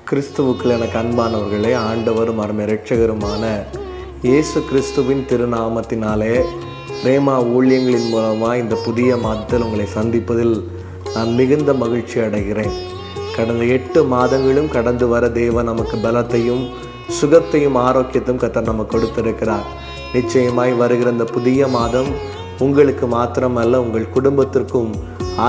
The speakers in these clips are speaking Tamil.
கிறிஸ்துவுக்குள் எனக்கு அன்பானவர்களே, ஆண்டவரும் அருமை இரட்சகருமான இயேசு கிறிஸ்துவின் திருநாமத்தினாலே ரேமா ஊழியங்களின் மூலமாக இந்த புதிய மாதத்தில் உங்களை சந்திப்பதில் நான் மிகுந்த மகிழ்ச்சி அடைகிறேன். கடந்த 8 மாதங்களும் கடந்து வர தேவன் நமக்கு பலத்தையும் சுகத்தையும் ஆரோக்கியத்தையும் கர்த்தர் நமக்கு கொடுத்திருக்கிறார். நிச்சயமாய் வருகிற இந்த புதிய மாதம் உங்களுக்கு மாத்திரமல்ல, உங்கள் குடும்பத்திற்கும்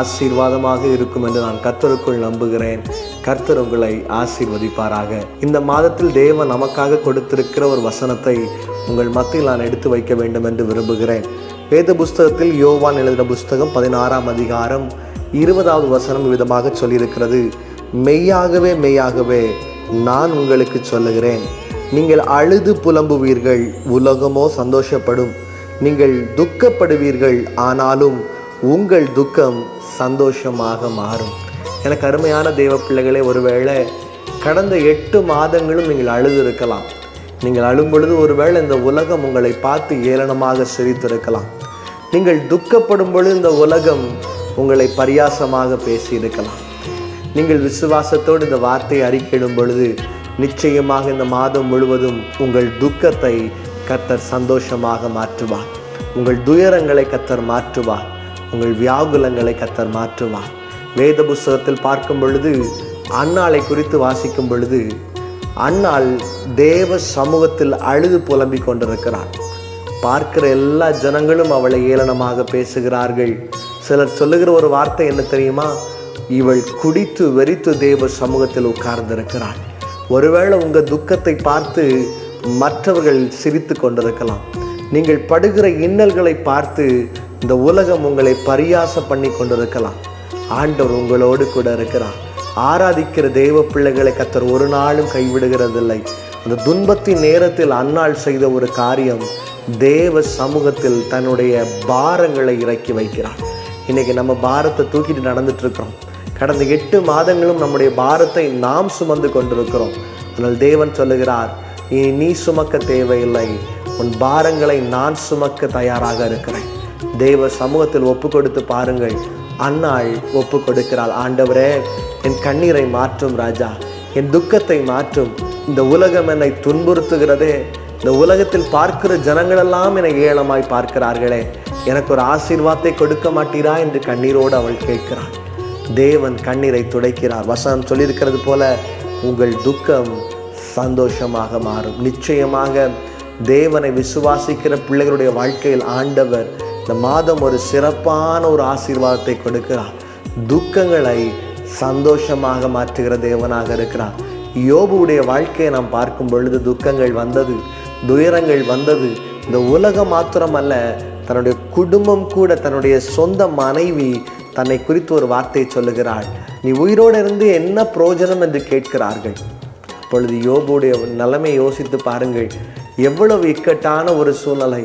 ஆசீர்வாதமாக இருக்கும் என்று நான் கர்த்தருக்குள் நம்புகிறேன். கர்த்தர் உங்களை ஆசீர்வதிப்பாராக. இந்த மாதத்தில் தேவன் நமக்காக கொடுத்திருக்கிற ஒரு வசனத்தை உங்கள் மத்தியில் நான் எடுத்து வைக்க வேண்டும் என்று விரும்புகிறேன். வேத புஸ்தகத்தில் யோவான் எழுதின புஸ்தகம் 16ஆம் அதிகாரம் 20வது வசனம் விதமாக சொல்லியிருக்கிறது. மெய்யாகவே மெய்யாகவே நான் உங்களுக்கு சொல்லுகிறேன், நீங்கள் அழுது புலம்புவீர்கள், உலகமோ சந்தோஷப்படும். நீங்கள் துக்கப்படுவீர்கள், ஆனாலும் உங்கள் துக்கம் சந்தோஷமாக மாறும். எனக்கு அருமையான தேவ பிள்ளைகளே, ஒருவேளை கடந்த 8 மாதங்களும் நீங்கள் அழுது இருக்கலாம். நீங்கள் அழும் பொழுது ஒருவேளை இந்த உலகம் உங்களை பார்த்து ஏளனமாக சிரித்திருக்கலாம். நீங்கள் துக்கப்படும் பொழுது இந்த உலகம் உங்களை பரியாசமாக பேசியிருக்கலாம். நீங்கள் விசுவாசத்தோடு இந்த வார்த்தையை அறிக்கையிடும் பொழுது நிச்சயமாக இந்த மாதம் முழுவதும் உங்கள் துக்கத்தை கர்த்தர் சந்தோஷமாக மாற்றுவார். உங்கள் துயரங்களை கர்த்தர் மாற்றுவார். உங்கள் வியாகுலங்களை கர்த்தர் மாற்றுவார். வேத புஸ்தகத்தில் பார்க்கும் பொழுது அன்னாளை குறித்து வாசிக்கும் பொழுது அன்னாள் தேவ சமூகத்தில் அழுது புலம்பிக் கொண்டிருக்கிறார். பார்க்கிற எல்லா ஜனங்களும் அவளை ஏளனமாக பேசுகிறார்கள். சிலர் சொல்லுகிற ஒரு வார்த்தை என்ன தெரியுமா? இவள் குடித்து வெறித்து தேவ சமூகத்தில் உட்கார்ந்திருக்கிறாள். ஒருவேளை உங்கள் துக்கத்தை பார்த்து மற்றவர்கள் சிரித்து கொண்டிருக்கலாம். நீங்கள் படுகிற இன்னல்களை பார்த்து இந்த உலகம் உங்களை பரியாசம் பண்ணி கொண்டிருக்கலாம். ஆண்டவர் உங்களோடு கூட இருக்கிறார். ஆராதிக்கிற தேவ பிள்ளைகளை கர்த்தர் ஒரு நாளும் கைவிடுகிறதில்லை. அந்த துன்பத்தின் நேரத்தில் அன்னாள் செய்த ஒரு காரியம், தேவ சமூகத்தில் தன்னுடைய பாரங்களை இறக்கி வைக்கிறார். இன்னைக்கு நம்ம பாரத்தை தூக்கிட்டு நடந்துட்டு இருக்கிறோம். கடந்த 8 மாதங்களும் நம்முடைய பாரத்தை நாம் சுமந்து கொண்டிருக்கிறோம். ஆனால் தேவன் சொல்லுகிறார், நீ சுமக்க தேவையில்லை, உன் பாரங்களை நான் சுமக்க தயாராக இருக்கிறேன். தேவ சமூகத்தில் ஒப்பு கொடுத்து பாருங்கள். அன்னாள் ஒப்பு கொடுக்கிறாள். ஆண்டவரே, என் கண்ணீரை மாற்றும் ராஜா, என் துக்கத்தை மாற்றும். இந்த உலகம் என்னை துன்புறுத்துகிறதே, இந்த உலகத்தில் பார்க்கிற ஜனங்களெல்லாம் என்னை ஏளனமாய் பார்க்கிறார்களே, எனக்கு ஒரு ஆசீர்வாதத்தை கொடுக்க மாட்டீரா என்று கண்ணீரோடு அவள் கேட்கிறாள். தேவன் கண்ணீரை துடைக்கிறார். வசனம் சொல்லியிருக்கிறது போல உங்கள் துக்கம் சந்தோஷமாக மாறும். நிச்சயமாக தேவனை விசுவாசிக்கிற பிள்ளைகளுடைய வாழ்க்கையில் ஆண்டவர் இந்த மாதம் ஒரு சிறப்பான ஒரு ஆசீர்வாதத்தை கொடுக்கிறார். துக்கங்களை சந்தோஷமாக மாற்றுகிற தேவனாக இருக்கிறார். யோபுடைய வாழ்க்கையை நாம் பார்க்கும் பொழுது துக்கங்கள் வந்தது, துயரங்கள் வந்தது. இந்த உலகம் மாத்திரமல்ல, தன்னுடைய குடும்பம் கூட, தன்னுடைய சொந்த மனைவி தன்னை குறித்து ஒரு வார்த்தையை சொல்லுகிறாள். நீ உயிரோடு இருந்து என்ன பிரயோஜனம் என்று கேட்கிறார்கள். இப்பொழுது யோபுடைய நிலைமை யோசித்து பாருங்கள். எவ்வளவு இக்கட்டான ஒரு சூழ்நிலை,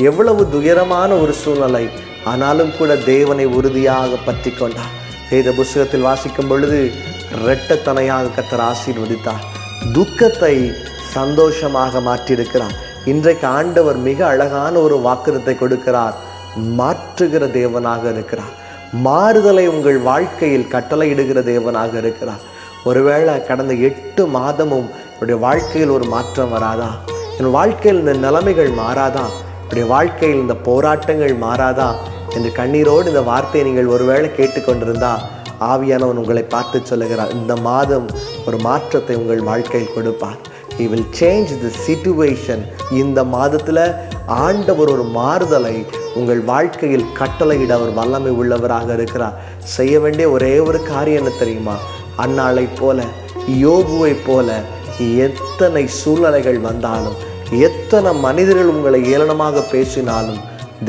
எவ்வளவு துயரமான ஒரு சூழ்நிலை, ஆனாலும் கூட தேவனை உறுதியாக பற்றி கொண்டார். வேத புஸ்தகத்தில் வாசிக்கும் பொழுது இரட்டத்தனையாக கர்த்தர் ஆசீர்வதித்தார். துக்கத்தை சந்தோஷமாக மாற்றியிருக்கிறார். இன்றைக்கு ஆண்டவர் மிக அழகான ஒரு வாக்குறுதியை கொடுக்கிறார். மாற்றுகிற தேவனாக இருக்கிறார். மாறுதலை உங்கள் வாழ்க்கையில் கட்டளையிடுகிற தேவனாக இருக்கிறார். ஒருவேளை கடந்த 8 மாதமும் என்னுடைய வாழ்க்கையில் ஒரு மாற்றம் வராதா? என் வாழ்க்கையில் இந்த நிலைமைகள் மாறாதா? என்னுடைய வாழ்க்கையில் இந்த போராட்டங்கள் மாறாதா என்று கண்ணீரோடு இந்த வார்த்தையை நீங்கள் ஒருவேளை கேட்டுக்கொண்டிருந்தா, ஆவியானவன் உங்களை பார்த்து சொல்லுகிறார், இந்த மாதம் ஒரு மாற்றத்தை உங்கள் வாழ்க்கையில் கொடுப்பார். He will change the situation. இந்த மாதத்தில் ஆண்டவர் ஒரு மாறுதலை உங்கள் வாழ்க்கையில் கட்டளையிட அவர் வல்லமை உள்ளவராக இருக்கிறார். செய்ய வேண்டிய ஒரே ஒரு காரியம் என்ன தெரியுமா? அன்னாளை போல, யோபுவை போல, எத்தனை சூழ்நிலைகள் வந்தாலும், எத்தனை மனிதர்கள் உங்களை ஏளனமாக பேசினாலும்,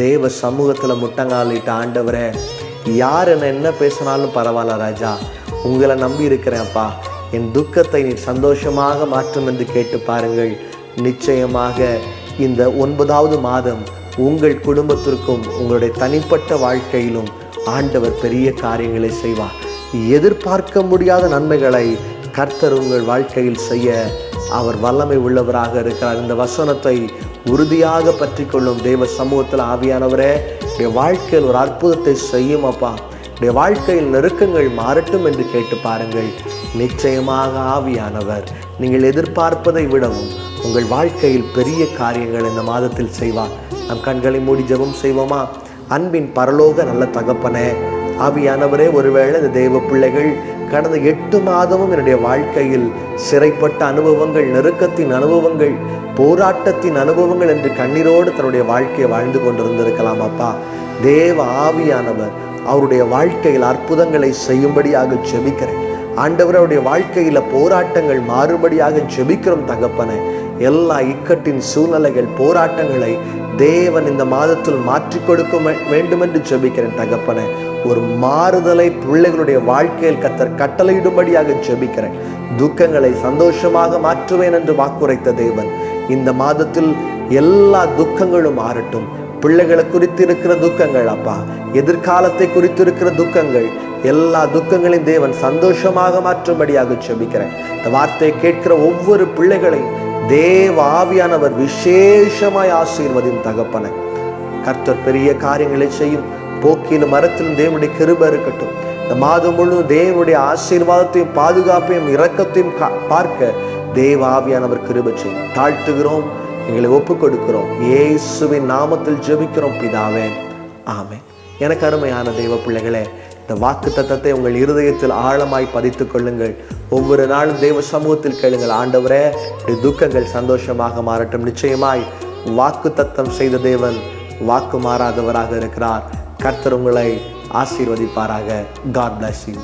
தேவ சமூகத்தில் முட்டங்காலிட்ட ஆண்டவரே, யார் என்ன பேசினாலும் பரவாயில்ல ராஜா, உங்களை நம்பி இருக்கிறேன்ப்பா, என் துக்கத்தை நீ சந்தோஷமாக மாற்றும் என்று கேட்டு பாருங்கள். நிச்சயமாக இந்த 9வது மாதம் உங்கள் குடும்பத்திற்கும் உங்களுடைய தனிப்பட்ட வாழ்க்கையிலும் ஆண்டவர் பெரிய காரியங்களை செய்வார். எதிர்பார்க்க முடியாத நன்மைகளை கர்த்தர் உங்கள் வாழ்க்கையில் செய்ய அவர் வல்லமை உள்ளவராக இருக்கிறார். இந்த வசனத்தை உறுதியாக பற்றி கொள்ளும். தேவ சமூகத்தில் ஆவியானவரே, என் வாழ்க்கையில் ஒரு அற்புதத்தை செய்யும் அப்பா. உடைய வாழ்க்கையில் நெருக்கங்கள் மாறட்டும் என்று கேட்டு பாருங்கள். நிச்சயமாக ஆவியானவர் நீங்கள் எதிர்பார்ப்பதை விடவும் உங்கள் வாழ்க்கையில் பெரிய காரியங்கள் இந்த மாதத்தில் செய்வார். நம் கண்களை மூடி ஜெபம் செய்வோமா? அன்பின் பரலோக நல்ல தகப்பனே, ஆவியானவரே, ஒருவேளை இந்த தெய்வ பிள்ளைகள் கடந்த 8 மாதமும் என்னுடைய வாழ்க்கையில் சிறைப்பட்ட அனுபவங்கள், நெருக்கத்தின் அனுபவங்கள், போராட்டத்தின் அனுபவங்கள் என்று கண்ணீரோடு தன்னுடைய வாழ்க்கையை வாழ்ந்து கொண்டிருந்திருக்கலாம். அப்பா, தேவ ஆவியானவர் அவருடைய வாழ்க்கையில் அற்புதங்களை செய்யும்படியாக ஜெபிக்கிறேன். ஆண்டவர் அவருடைய வாழ்க்கையில போராட்டங்கள் மாறுபடியாக ஜெபிக்கிறோம் தகப்பனே. எல்லா இக்கட்டின் சூழ்நிலைகள், போராட்டங்களை தேவன் இந்த மாதத்தில் மாற்றி கொடுக்க வேண்டும் என்று ஜெபிக்கிறேன் தகப்பனே. ஒரு மாறுதலை பிள்ளைகளுடைய வாழ்க்கையில் கர்த்தர் கட்டளையிடும்படியாக ஜெபிக்கிறேன். துக்கங்களை சந்தோஷமாக மாற்றுவேன் என்று வாக்குரைத்த தேவன் இந்த மாதத்தில் எல்லா துக்கங்களும் மாறட்டும். பிள்ளைகளை குறித்து இருக்கிற துக்கங்கள், அப்பா, எதிர்காலத்தை குறித்து இருக்கிற துக்கங்கள், எல்லா துக்கங்களையும் தேவன் சந்தோஷமாக மாற்றும்படியாக ஜெபிக்கிறேன். இந்த வார்த்தையை கேட்கிற ஒவ்வொரு பிள்ளைகளையும் தேவ ஆவியானவர் விசேஷமாய் ஆசீர்வதியும் தகப்பனை. கர்த்தர் பெரிய காரியங்களை செய்யும். போக்கிலும் மரத்திலும் தேவனுடைய கிருபை இருக்கட்டும். இந்த மாதம் முழுவதும் தேவனுடைய ஆசீர்வாதத்தையும் பாதுகாப்பையும் இரக்கத்தையும் பார்க்க தேவ ஆவியானவர் கிருபை செய்யும். தாழ்த்துகிறோம், எங்களை ஒப்புக் கொடுக்கிறோம். இயேசுவின் நாமத்தில் ஜெபிக்கிறோம் பிதாவே, ஆமென். எனக்கு அருமையான தெய்வ பிள்ளைகளே, இந்த வாக்கு தத்தத்தை உங்கள் இருதயத்தில் ஆழமாய் பதித்துக் கொள்ளுங்கள். ஒவ்வொரு நாளும் தேவ சமூகத்தில் கேளுங்கள், ஆண்டவரே, துக்கங்கள் சந்தோஷமாக மாறட்டும். நிச்சயமாய் வாக்கு தத்தம் செய்த தேவன் வாக்கு மாறாதவராக இருக்கிறார். கர்த்தர் உங்களை ஆசீர்வதிப்பாராக. God bless you.